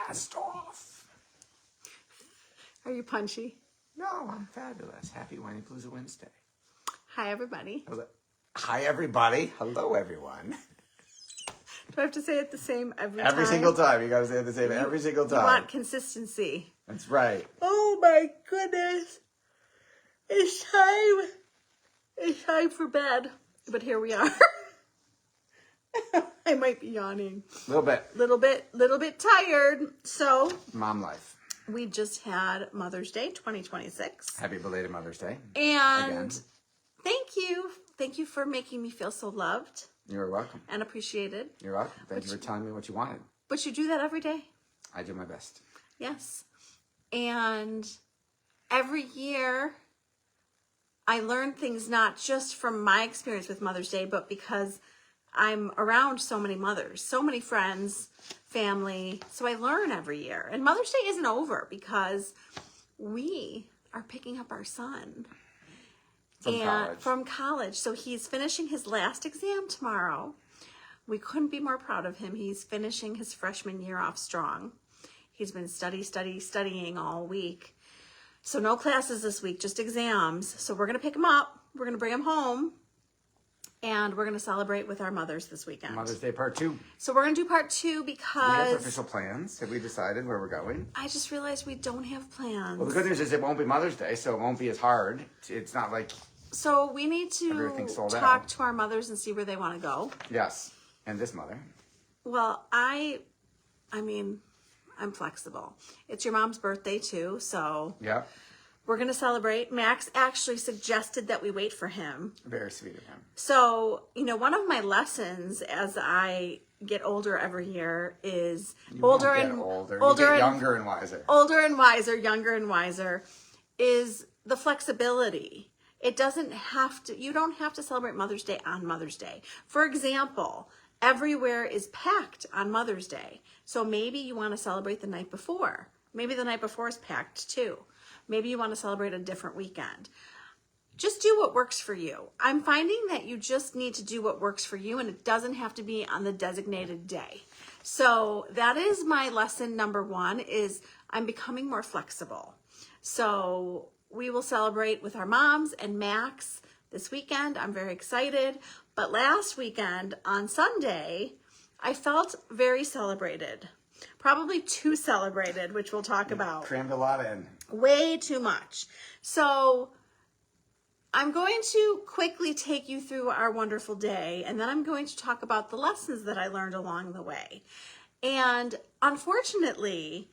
blast off. Are you punchy? No, I'm fabulous. Happy Whinypaluza Wednesday. Hi, everybody. Hello. Hi, everybody. Hello, everyone. Do I have to say it the same every time? Every single time. You got to say it the same every single time. You want consistency. That's right. Oh, my goodness. It's time. It's time for bed. But here we are. I might be yawning. A little bit. Little bit tired. So, Mom life. we just had Mother's Day 2026. Happy belated Mother's Day. And again. Thank you. Thank you for making me feel so loved You're welcome. and appreciated. You're welcome. Thank you for telling me what you wanted. But you do that every day. I do my best. Yes. And every year I learn things not just from my experience with Mother's Day, but because I'm around so many mothers, so many friends, family. So I learn every year. And Mother's Day isn't over because we are picking up our son from college. So he's finishing his last exam tomorrow. We couldn't be more proud of him. He's finishing his freshman year off strong. He's been studying all week. So no classes this week, just exams. So we're going to pick him up. We're going to bring him home. And we're going to celebrate with our mothers this weekend. Mother's Day part 2. So we're going to do part 2 Do we because... have official plans? Have we decided where we're going? I just realized we don't have plans. Well, the good news is it won't be Mother's Day, so it won't be as hard. It's not like... So we need to Everything's sold talk out. to our mothers and see where they want to go. Yes. And this mother. Well, I mean, I'm flexible. It's your mom's birthday too, so... Yeah. We're going to celebrate. Max actually suggested that we wait for him. Very sweet of him. So, one of my lessons as I get older every year is Older. You get younger and wiser. Older and wiser, younger and wiser is the flexibility. You don't have to celebrate Mother's Day on Mother's Day. For example, everywhere is packed on Mother's Day. So maybe you want to celebrate the night before. Maybe the night before is packed too. Maybe you want to celebrate a different weekend. Just do what works for you. I'm finding that you just need to do what works for you, and it doesn't have to be on the designated day. So that is my lesson number 1, is I'm becoming more flexible. So we will celebrate with our moms and Max this weekend. I'm very excited. But last weekend on Sunday, I felt very celebrated. Probably too celebrated, which we'll talk about. Crammed a lot in. Way too much. So I'm going to quickly take you through our wonderful day, and then I'm going to talk about the lessons that I learned along the way. And unfortunately,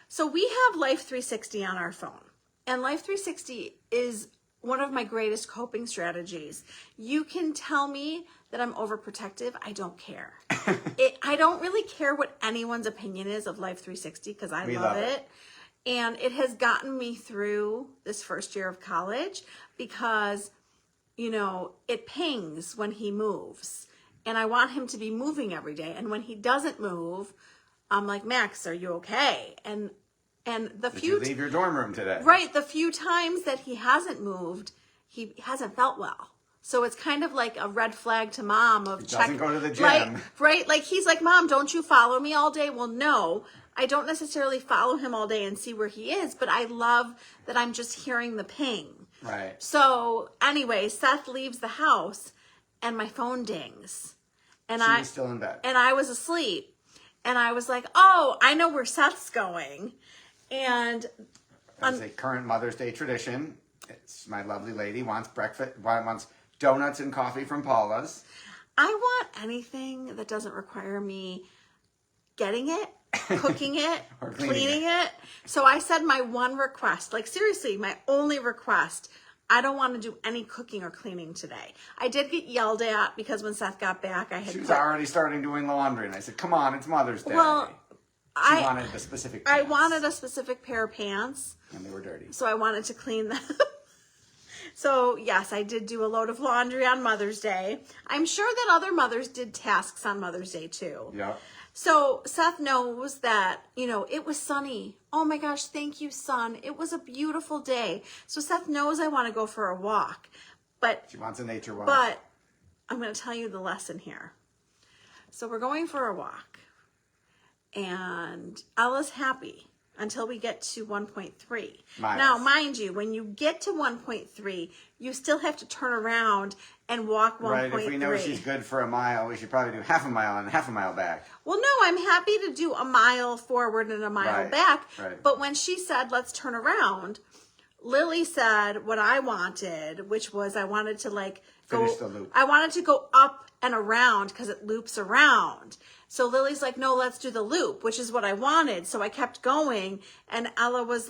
so we have Life 360 on our phone, and Life 360 is one of my greatest coping strategies. You can tell me that I'm overprotective. I don't care. I don't really care what anyone's opinion is of Life 360 because I love it. And it has gotten me through this first year of college because, it pings when he moves. And I want him to be moving every day. And when he doesn't move, I'm like, Max, are you okay? And Did you leave your dorm room today? Right. The few times that he hasn't moved, he hasn't felt well. So it's kind of like a red flag to mom of doesn't go to the gym. Right. Like he's like, Mom, don't you follow me all day? Well, no, I don't necessarily follow him all day and see where he is, but I love that I'm just hearing the ping. Right. So anyway, Seth leaves the house and my phone dings. And she was still in bed. And I was asleep. And I was like, oh, I know where Seth's going. And that's a current Mother's Day tradition. It's my lovely lady wants wants donuts and coffee from Paula's. I want anything that doesn't require me getting it, cooking it, or cleaning it. So I said my one request, like seriously, my only request, I don't want to do any cooking or cleaning today. I did get yelled at because when Seth got back, She was already starting doing laundry, and I said, come on, it's Mother's Day. Well, She wanted a specific pants. I wanted a specific pair of pants. And they were dirty. So I wanted to clean them. So yes, I did do a load of laundry on Mother's Day. I'm sure that other mothers did tasks on Mother's Day too. Yeah. So Seth knows that, it was sunny. Oh my gosh, thank you, son. It was a beautiful day. So Seth knows I want to go for a walk. But she wants a nature walk. But I'm going to tell you the lesson here. So we're going for a walk. And Ella's happy until we get to 1.3. Miles. Now, mind you, when you get to 1.3, you still have to turn around and walk 1.3. Right, if we know she's good for a mile, we should probably do half a mile and half a mile back. Well, no, I'm happy to do a mile forward and a mile back. Right. But when she said, let's turn around, Lily said what I wanted, which was I wanted to Finish the loop. I wanted to go up and around because it loops around. So Lily's like, no, let's do the loop, which is what I wanted. So I kept going, and Ella was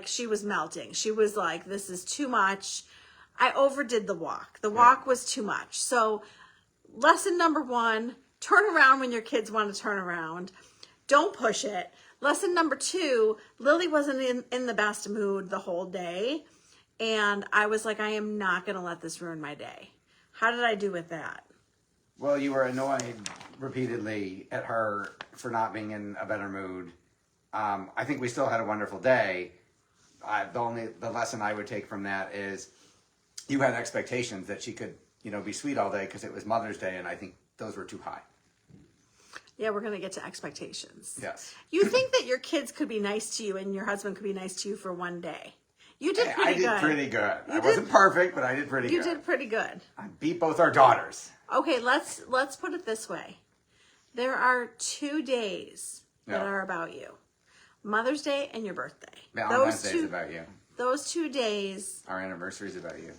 she was melting. She was like, this is too much. I overdid the walk. The walk was too much. So lesson number 1, turn around when your kids want to turn around. Don't push it. Lesson number 2, Lily wasn't in the best mood the whole day. And I was like, I am not going to let this ruin my day. How did I do with that? Well, you were annoyed repeatedly at her for not being in a better mood. I think we still had a wonderful day. The lesson I would take from that is you had expectations that she could, be sweet all day because it was Mother's Day, and I think those were too high. Yeah, we're going to get to expectations. Yes. You think that your kids could be nice to you and your husband could be nice to you for one day. You did pretty good. I did pretty good. I wasn't perfect, but I did pretty good. You did pretty good. I beat both our daughters. Okay, let's put it this way. There are 2 days that are about you. Mother's Day and your birthday. Valentine's Day is about you. Those 2 days. Our anniversary is about you.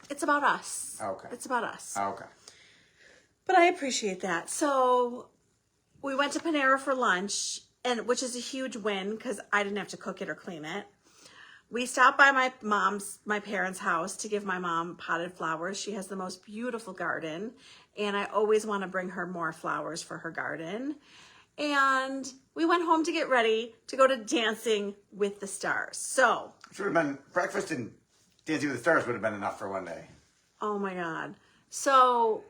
It's about us. Okay. It's about us. Okay. But I appreciate that. So we went to Panera for lunch, which is a huge win because I didn't have to cook it or clean it. We stopped by my parents' house to give my mom potted flowers. She has the most beautiful garden, and I always want to bring her more flowers for her garden. And we went home to get ready to go to Dancing with the Stars. So, Should have been breakfast and Dancing with the Stars would have been enough for one day. oh my God. So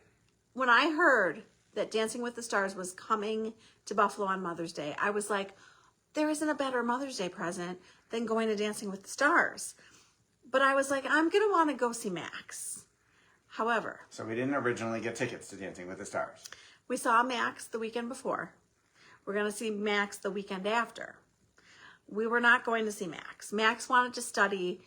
when I heard that Dancing with the Stars was coming to Buffalo on Mother's Day, I was like, there isn't a better Mother's Day present than going to Dancing with the Stars. But I was like, I'm going to want to go see Max. However, So we didn't originally get tickets to Dancing with the Stars. we saw Max the weekend before. We're going to see Max the weekend after. We were not going to see Max. Max wanted to study,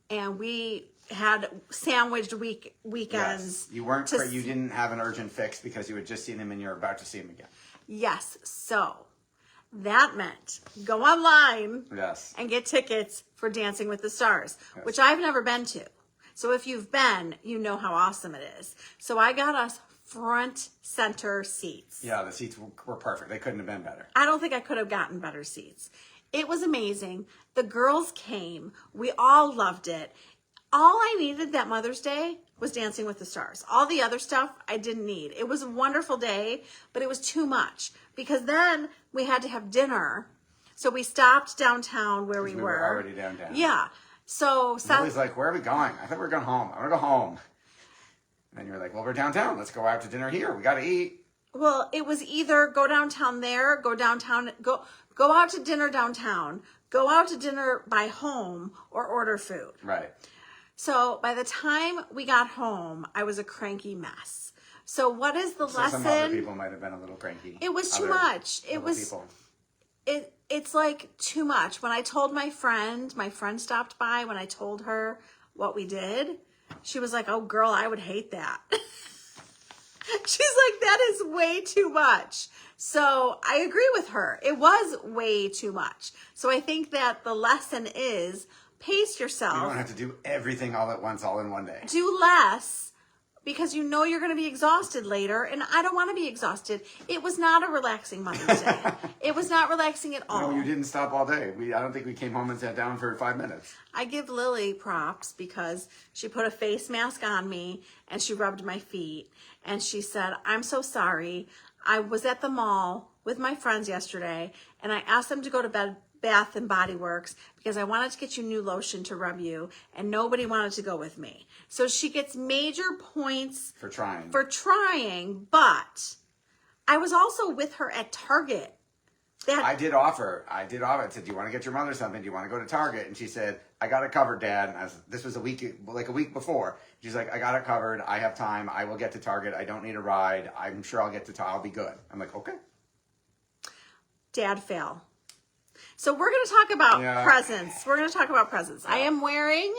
and we had sandwiched weekends. Yes. You didn't have an urgent fix because you had just seen him and you're about to see him again. Yes. So that meant go online Yes. and get tickets for Dancing with the Stars, Yes. which I've never been to. So if you've been, you know how awesome it is. So I got us front center seats. Yeah, the seats were perfect. They couldn't have been better. I don't think I could have gotten better seats. It was amazing. The girls came. We all loved it. All I needed that Mother's Day was Dancing with the Stars. All the other stuff I didn't need. It was a wonderful day, but it was too much because then we had to have dinner. So we stopped downtown where we were already downtown. Yeah. So Lily's like, where are we going? I thought we were going home. I want to go home. And then you're like, well, we're downtown. Let's go out to dinner here. We got to eat. Well, it was either go downtown there, go out to dinner downtown, go out to dinner by home, or order food. Right. So by the time we got home, I was a cranky mess. So what is the lesson? Some other people might have been a little cranky. It was too much. It's like too much. When I told my friend stopped by, when I told her what we did, she was like, oh girl, I would hate that. She's like, that is way too much. So I agree with her. It was way too much. So I think that the lesson is pace yourself. You don't have to do everything all at once, all in one day. Do less because you know you're going to be exhausted later. And I don't want to be exhausted. It was not a relaxing Mother's Day. It was not relaxing at all. No, you didn't stop all day. I don't think we came home and sat down for 5 minutes. I give Lily props because she put a face mask on me and she rubbed my feet. And she said, I'm so sorry. I was at the mall with my friends yesterday and I asked them to go to Bath and Body Works because I wanted to get you new lotion to rub you and nobody wanted to go with me. So she gets major points For trying. But I was also with her at Target. I did offer. I said, do you want to get your mother something? Do you want to go to Target? And she said, I got it covered, Dad. And this was a week before. She's like, I got it covered. I have time. I will get to Target. I don't need a ride. I'm sure I'll get to I'll be good. I'm like, okay. dad fail. So we're going to talk about presents. We're going to talk about presents. I am wearing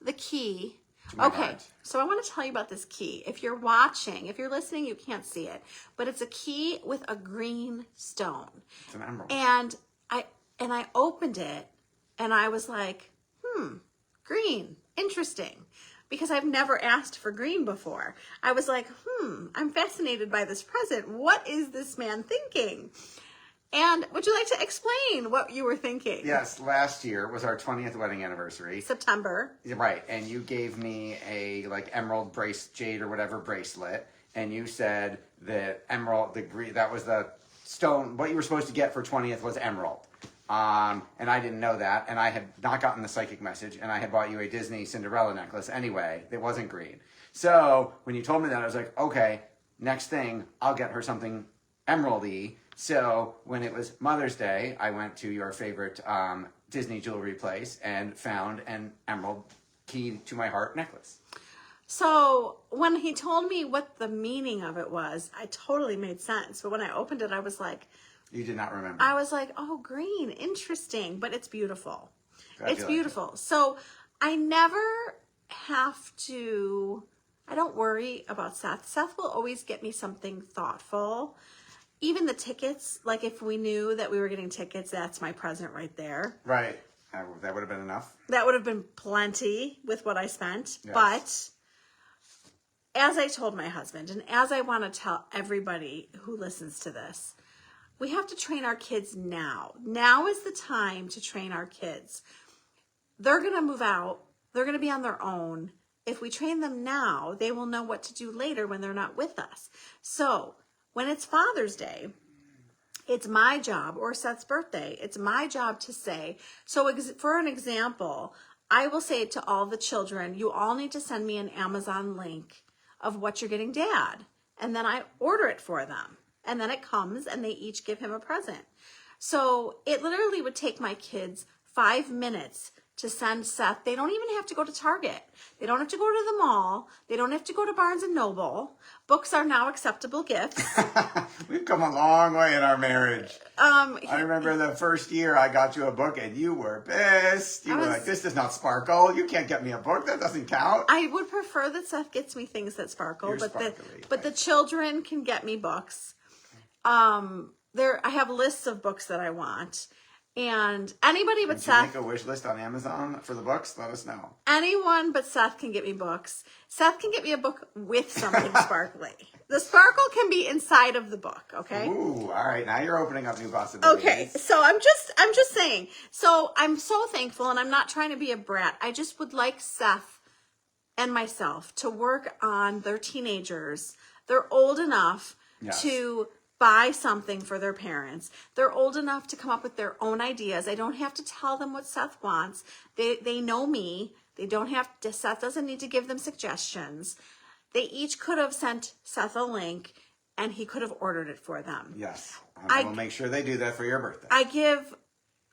the key. Okay, heart. so I want to tell you about this key. If you're watching, if you're listening, you can't see it, but it's a key with a green stone. It's an emerald. And I opened it and I was like, green, interesting. Because I've never asked for green before. I was like, I'm fascinated by this present. What is this man thinking? And would you like to explain what you were thinking? Yes, last year was our 20th wedding anniversary. September. Right, and you gave me a like emerald jade or whatever bracelet, and you said that emerald, that was the stone. What you were supposed to get for 20th was emerald. And I didn't know that, and I had not gotten the psychic message, and I had bought you a Disney Cinderella necklace anyway that wasn't green. So when you told me that, I was like, okay, next thing, I'll get her something emeraldy. So when it was Mother's Day, I went to your favorite Disney jewelry place and found an emerald key to my heart necklace. So when he told me what the meaning of it was, I totally made sense. But when I opened it, I was like... You did not remember. I was like, oh, green, interesting, but it's beautiful. It's beautiful. So I never have to... I don't worry about Seth. Seth will always get me something thoughtful. Even the tickets, like if we knew that we were getting tickets, that's my present right there. Right. That would have been enough. That would have been plenty with what I spent. Yes. But as I told my husband, and as I want to tell everybody who listens to this, we have to train our kids now. Now is the time to train our kids. They're going to move out. They're going to be on their own. If we train them now, they will know what to do later when they're not with us. So when it's Father's Day, it's my job, or Seth's birthday, it's my job to say, so for an example, I will say to all the children, you all need to send me an Amazon link of what you're getting Dad. And then I order it for them. And then it comes and they each give him a present. So it literally would take my kids 5 minutes to send Seth. They don't even have to go to Target. They don't have to go to the mall. They don't have to go to Barnes and Noble. Books are now acceptable gifts. We've come a long way in our marriage. I remember the first year I got you a book and you were pissed. You were like, this does not sparkle. You can't get me a book. That doesn't count. I would prefer that Seth gets me things that sparkle, but the children can get me books. I have lists of books that I want. And anybody but Seth. Make a wish list on Amazon for the books? Let us know. Anyone but Seth can get me books. Seth can get me a book with something sparkly. The sparkle can be inside of the book, okay? Ooh, all right. Now you're opening up new possibilities. Okay, so I'm just saying. So I'm so thankful, and I'm not trying to be a brat. I just would like Seth and myself to work on their teenagers. They're old enough to buy something for their parents. They're old enough to come up with their own ideas. I don't have to tell them what Seth wants. They know me. They don't have to, Seth doesn't need to give them suggestions. They each could have sent Seth a link and he could have ordered it for them. Yes. I will make sure they do that for your birthday. I give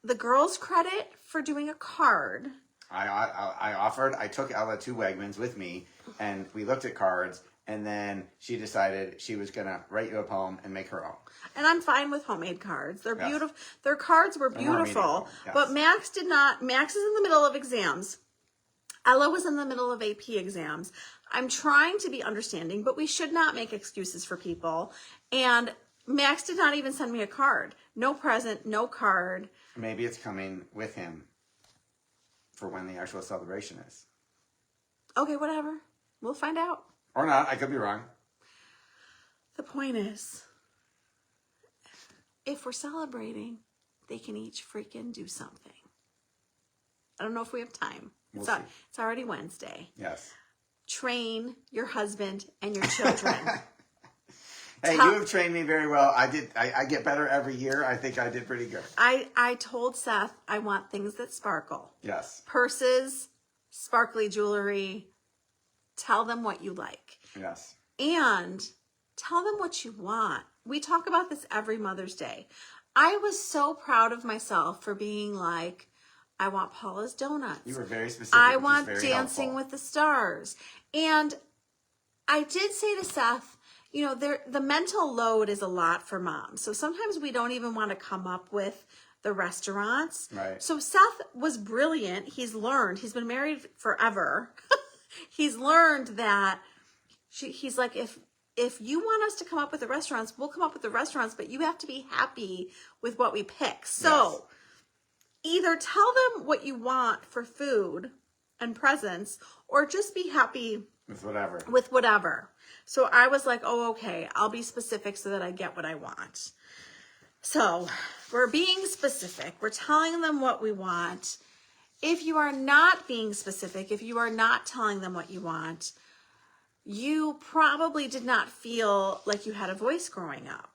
the girls credit for doing a card. I took Ella to Wegmans with me and we looked at cards. And then she decided she was going to write you a poem and make her own. And I'm fine with homemade cards. They're beautiful. Their cards were beautiful. Yes. But Max did not. Max is in the middle of exams. Ella was in the middle of AP exams. I'm trying to be understanding, but we should not make excuses for people. And Max did not even send me a card. No present, no card. Maybe it's coming with him for when the actual celebration is. Okay, whatever. We'll find out. Or not. I could be wrong. The point is, if we're celebrating, they can each freaking do something. I don't know if we have time. We'll see. It's already Wednesday. Yes. Train your husband and your children. Hey, you have trained me very well. I get better every year. I think I did pretty good. I told Seth I want things that sparkle. Yes. Purses, sparkly jewelry. Tell them what you like. Yes. And tell them what you want. We talk about this every Mother's Day. I was so proud of myself for being like, I want Paula's Donuts. You were very specific. I want Dancing with the Stars. And I did say to Seth, you know, the mental load is a lot for moms. So sometimes we don't even want to come up with the restaurants. Right. So Seth was brilliant. He's learned, he's been married forever. He's learned that he's like, if you want us to come up with the restaurants, we'll come up with the restaurants, but you have to be happy with what we pick. So either tell them what you want for food and presents, or just be happy with whatever. So I was like, oh, okay, I'll be specific so that I get what I want. So we're being specific. We're telling them what we want. If you are not being specific, if you are not telling them what you want, you probably did not feel like you had a voice growing up.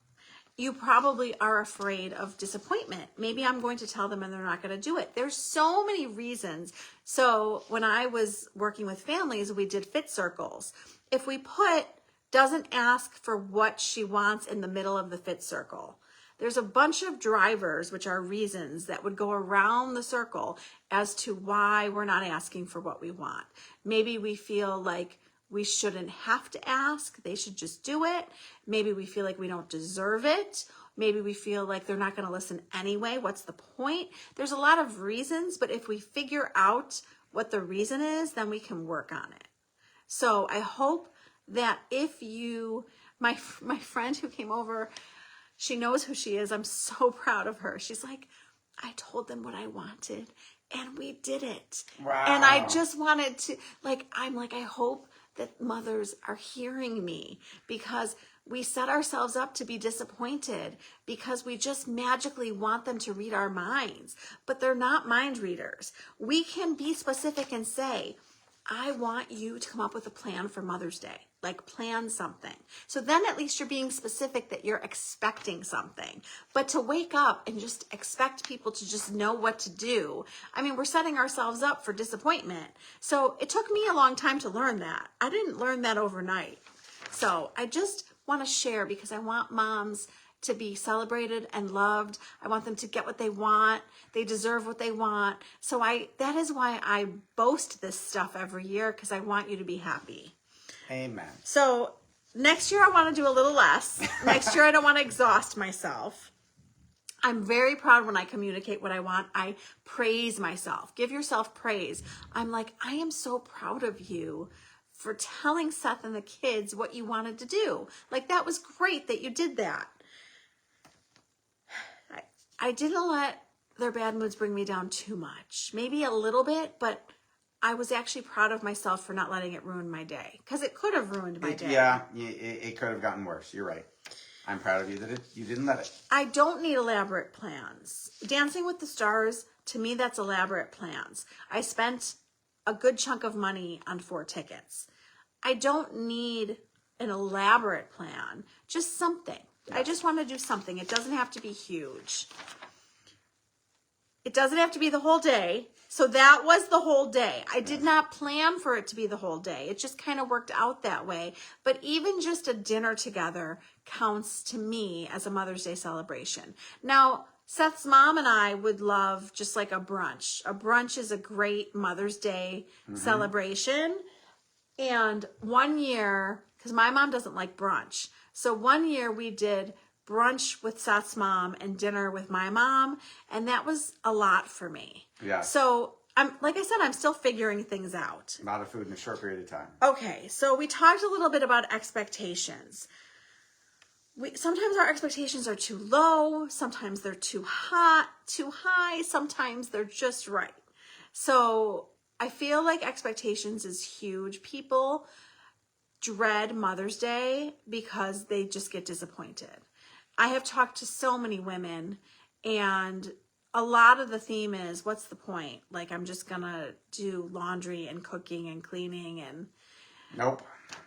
You probably are afraid of disappointment. Maybe I'm going to tell them and they're not going to do it. There's so many reasons. So when I was working with families, we did fit circles. If we put doesn't ask for what she wants in the middle of the fit circle, there's a bunch of drivers, which are reasons that would go around the circle as to why we're not asking for what we want. Maybe we feel like we shouldn't have to ask. They should just do it. Maybe we feel like we don't deserve it. Maybe we feel like they're not going to listen anyway. What's the point? There's a lot of reasons, but if we figure out what the reason is, then we can work on it. So I hope that if you, my friend who came over, she knows who she is. I'm so proud of her. She's like, I told them what I wanted and we did it. Wow. And I just wanted to, I'm like, I hope that mothers are hearing me, because we set ourselves up to be disappointed because we just magically want them to read our minds, but they're not mind readers. We can be specific and say, I want you to come up with a plan for Mother's Day, plan something. So then at least you're being specific that you're expecting something. But to wake up and just expect people to just know what to do, I mean, we're setting ourselves up for disappointment. So it took me a long time to learn that. I didn't learn that overnight. So I just want to share because I want moms to be celebrated and loved. I want them to get what they want. They deserve what they want. So that is why I boast this stuff every year, because I want you to be happy. Amen. So next year I want to do a little less. Next year I don't want to exhaust myself. I'm very proud when I communicate what I want. I praise myself. Give yourself praise. I'm like, I am so proud of you for telling Seth and the kids what you wanted to do. That was great that you did that. I didn't let their bad moods bring me down too much. Maybe a little bit, but I was actually proud of myself for not letting it ruin my day, because it could have ruined my day. Yeah, it could have gotten worse. You're right. I'm proud of you that you didn't let it. I don't need elaborate plans. Dancing with the Stars, to me, that's elaborate plans. I spent a good chunk of money on 4 tickets. I don't need an elaborate plan, just something. I just want to do something. It doesn't have to be huge. It doesn't have to be the whole day. So that was the whole day. I did not plan for it to be the whole day. It just kind of worked out that way. But even just a dinner together counts to me as a Mother's Day celebration. Now, Seth's mom and I would love just like a brunch. A brunch is a great Mother's Day celebration. And one year, because my mom doesn't like brunch, so one year we did brunch with Seth's mom and dinner with my mom, and that was a lot for me. Yeah. So like I said, I'm still figuring things out. A lot of food in a short period of time. Okay, so we talked a little bit about expectations. Sometimes our expectations are too low, sometimes they're too high, sometimes they're just right. So I feel like expectations is huge. People dread Mother's Day because they just get disappointed. I have talked to so many women, and a lot of the theme is, what's the point? I'm just gonna do laundry and cooking and cleaning and... Nope.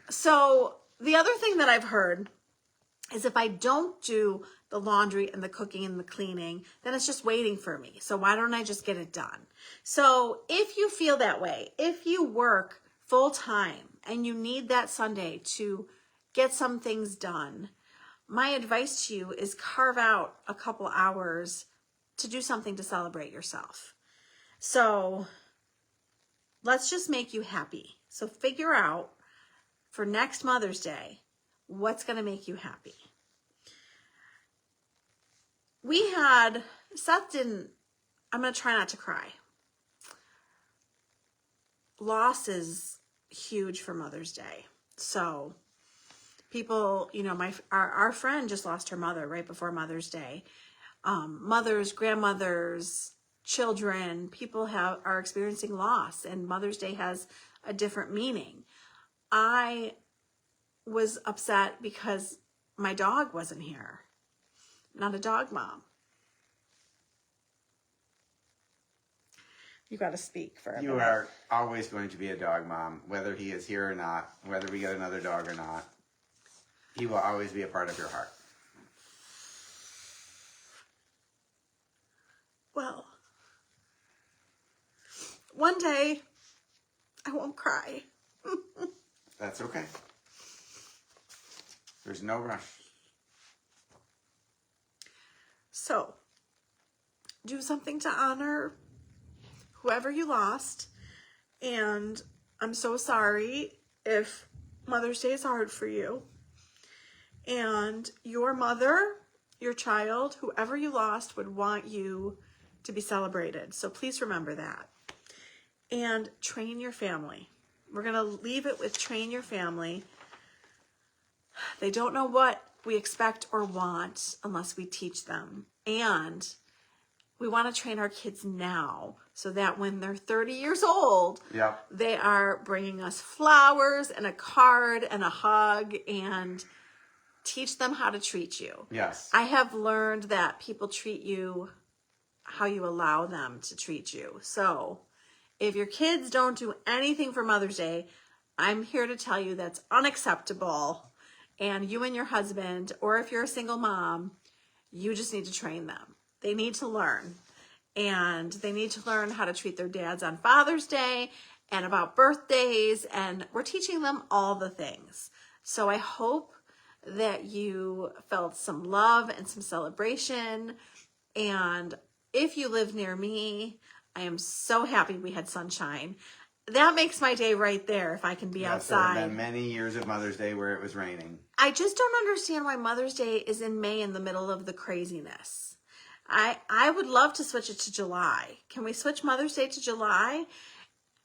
So the other thing that I've heard is if I don't do the laundry and the cooking and the cleaning, then it's just waiting for me. So why don't I just get it done? So if you feel that way, if you work full time and you need that Sunday to get some things done, my advice to you is carve out a couple hours to do something to celebrate yourself. So let's just make you happy. So figure out for next Mother's Day, What's going to make you happy? Seth didn't, I'm going to try not to cry. Loss is huge for Mother's Day. So people, our friend just lost her mother right before Mother's Day. Mothers, grandmothers, children, people are experiencing loss, and Mother's Day has a different meaning. I was upset because my dog wasn't here. Not a dog mom. You got to speak for a You minute. are always going to be a dog mom, whether he is here or not, whether we get another dog or not. He will always be a part of your heart. Well, one day I won't cry. That's okay. There's no rush. So, do something to honor whoever you lost. And I'm so sorry if Mother's Day is hard for you. And your mother, your child, whoever you lost would want you to be celebrated. So please remember that. And train your family. We're going to leave it with train your family. They don't know what we expect or want unless we teach them. And we want to train our kids now so that when they're 30 years old, Yep. they are bringing us flowers and a card and a hug and teach them how to treat you. Yes. I have learned that people treat you how you allow them to treat you. So if your kids don't do anything for Mother's Day, I'm here to tell you that's unacceptable. And you and your husband, or if you're a single mom, you just need to train them. They need to learn. And they need to learn how to treat their dads on Father's Day and about birthdays. And we're teaching them all the things. So I hope that you felt some love and some celebration. And if you live near me, I am so happy we had sunshine. That makes my day right there if I can be Yes, there outside. have been many years of Mother's Day where it was raining. I just don't understand why Mother's Day is in May in the middle of the craziness. I would love to switch it to July. Can we switch Mother's Day to July?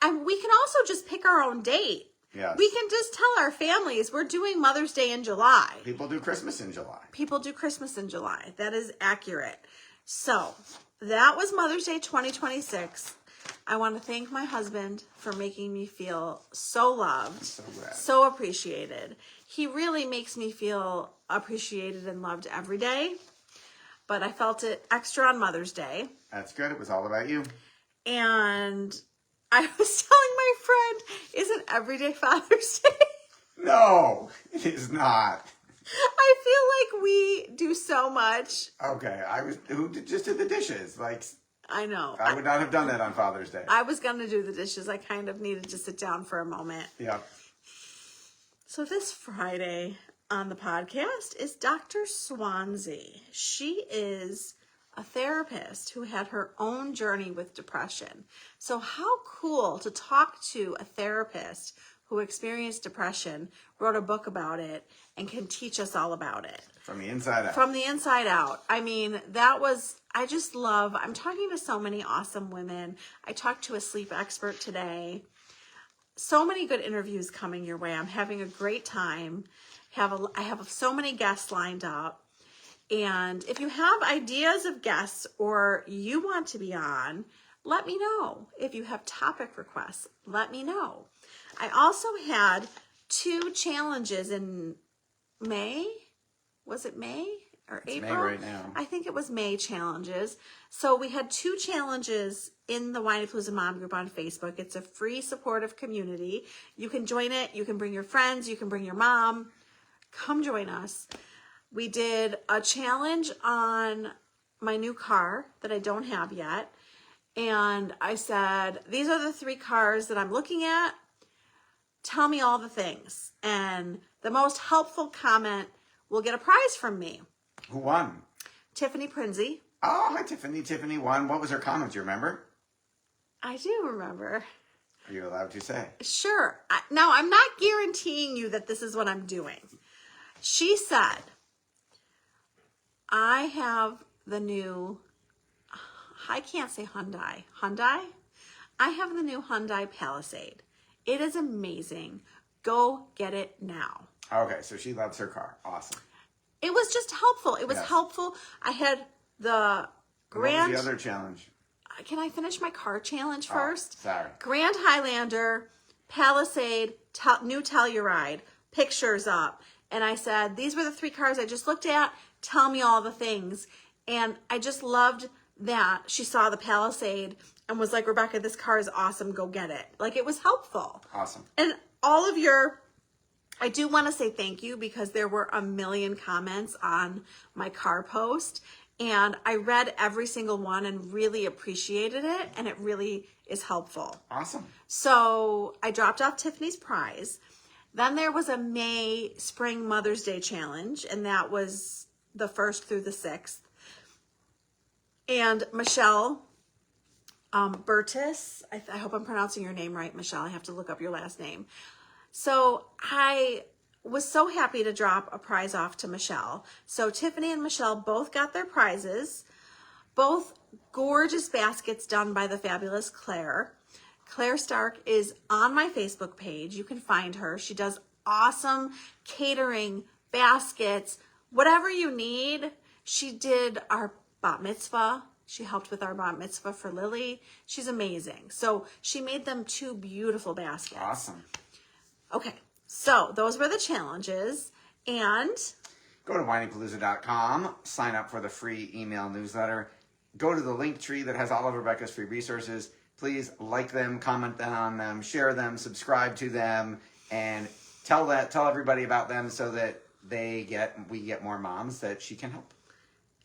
And we can also just pick our own date. Yes. We can just tell our families we're doing Mother's Day in July. People do Christmas in July. People do Christmas in July. That is accurate. So that was Mother's Day 2026. I want to thank my husband for making me feel so loved, So glad. so appreciated. He really makes me feel appreciated and loved every day, but I felt it extra on Mother's Day. That's good. It was all about you. And I was telling my friend, isn't every day Father's Day? No, it is not. I feel like we do so much. Okay, just did the dishes. Like, I know. I would not have done that on Father's Day. I was going to do the dishes. I kind of needed to sit down for a moment. Yep. So this Friday on the podcast is Dr. Swansea. She is a therapist who had her own journey with depression. So how cool to talk to a therapist who experienced depression, wrote a book about it, and can teach us all about it. From the inside out. From the inside out. I mean, I just love, I'm talking to so many awesome women. I talked to a sleep expert today. So many good interviews coming your way. I'm having a great time. I have so many guests lined up. And if you have ideas of guests or you want to be on, let me know. If you have topic requests, let me know. I also had 2 challenges in May. Was it May or It's April? May right now. I think it was May challenges. So we had 2 challenges in the Whinypaluza Mom group on Facebook. It's a free supportive community. You can join it. You can bring your friends. You can bring your mom. Come join us. We did a challenge on my new car that I don't have yet. And I said, these are the 3 cars that I'm looking at. Tell me all the things. And the most helpful comment will get a prize from me. Who won? Tiffany Prinzy. Oh, hi, Tiffany. Tiffany won. What was her comment? Do you remember? I do remember. Are you allowed to say? Sure. Now, I'm not guaranteeing you that this is what I'm doing. She said, I have the new, I can't say Hyundai. I have the new Hyundai Palisade. It is amazing. Go get it now. Okay, so she loves her car. Awesome. It was just helpful. It was helpful. I had the Grand... What was the other challenge? Can I finish my car challenge first? Sorry. Grand Highlander, Palisade, new Telluride, pictures up. And I said, these were the 3 cars I just looked at. Tell me all the things. And I just loved that she saw the Palisade and was like, Rebecca, this car is awesome. Go get it. Like, it was helpful. Awesome. And all of your... I do want to say thank you because there were a million comments on my car post. And I read every single one and really appreciated it. And it really is helpful. Awesome. So I dropped off Tiffany's prize. Then there was a May Spring Mother's Day challenge. And that was the 1st through the 6th. And Michelle Burtis, I hope I'm pronouncing your name right, Michelle. I have to look up your last name. So I was so happy to drop a prize off to Michelle. So Tiffany and Michelle both got their prizes. Both gorgeous baskets done by the fabulous Claire. Claire Stark is on my Facebook page. You can find her. She does awesome catering, baskets, whatever you need. She did our bat mitzvah. She helped with our bat mitzvah for Lily. She's amazing. So she made them 2 beautiful baskets. Awesome. Okay, so those were the challenges, and go to whinypaluza.com, sign up for the free email newsletter. Go to the link tree that has all of Rebecca's free resources. Please like them, comment on them, share them, subscribe to them, and tell everybody about them so that we get more moms that she can help.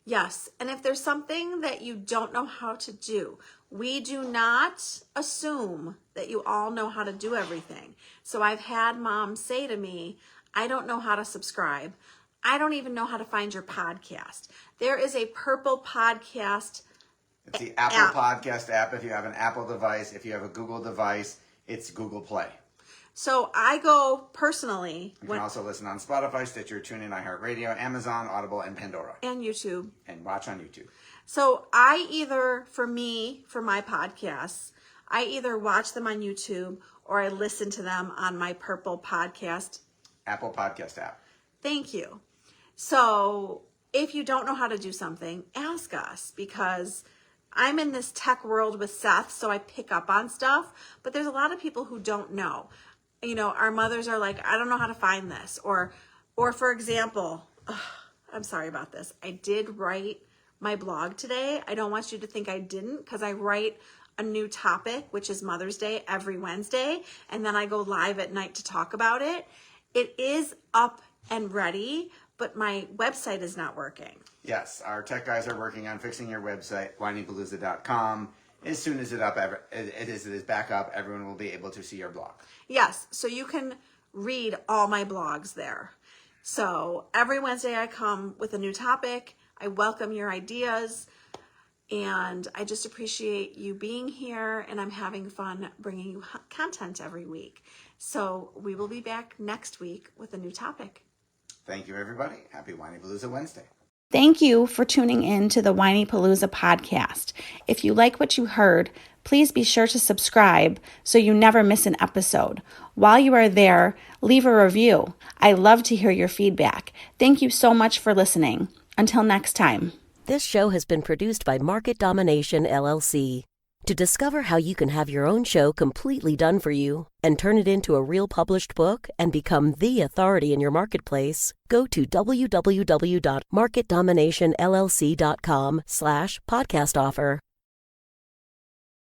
yes, and if there's something that you don't know how to do, we do not assume that you all know how to do everything. So I've had moms say to me, I don't know how to subscribe. I don't even know how to find your podcast. There is a purple podcast. It's the Apple Podcast app if you have an Apple device. If you have a Google device, it's Google Play. So I go personally. You can also listen on Spotify, Stitcher, TuneIn, iHeartRadio, Amazon, Audible, and Pandora. And YouTube. And watch on YouTube. So for my podcasts, I either watch them on YouTube or I listen to them on my purple podcast. Apple Podcast app. Thank you. So if you don't know how to do something, ask us, because I'm in this tech world with Seth, so I pick up on stuff, but there's a lot of people who don't know. You know, our mothers are like, I don't know how to find this. Or for example, I'm sorry about this. I did write my blog today. I don't want you to think I didn't, because I write a new topic, which is Mother's Day, every Wednesday, and then I go live at night to talk about it. It is up and ready, but my website is not working. Yes, our tech guys are working on fixing your website, whinypaluza.com. As soon as it is back up, everyone will be able to see your blog. Yes, so you can read all my blogs there. So every Wednesday I come with a new topic. I welcome your ideas, and I just appreciate you being here, and I'm having fun bringing you content every week. So we will be back next week with a new topic. Thank you, everybody. Happy Whinypaluza Wednesday. Thank you for tuning in to the Whinypaluza podcast. If you like what you heard, please be sure to subscribe so you never miss an episode. While you are there, leave a review. I love to hear your feedback. Thank you so much for listening. Until next time. This show has been produced by Market Domination, LLC. To discover how you can have your own show completely done for you and turn it into a real published book and become the authority in your marketplace, go to www.marketdominationllc.com/podcast offer.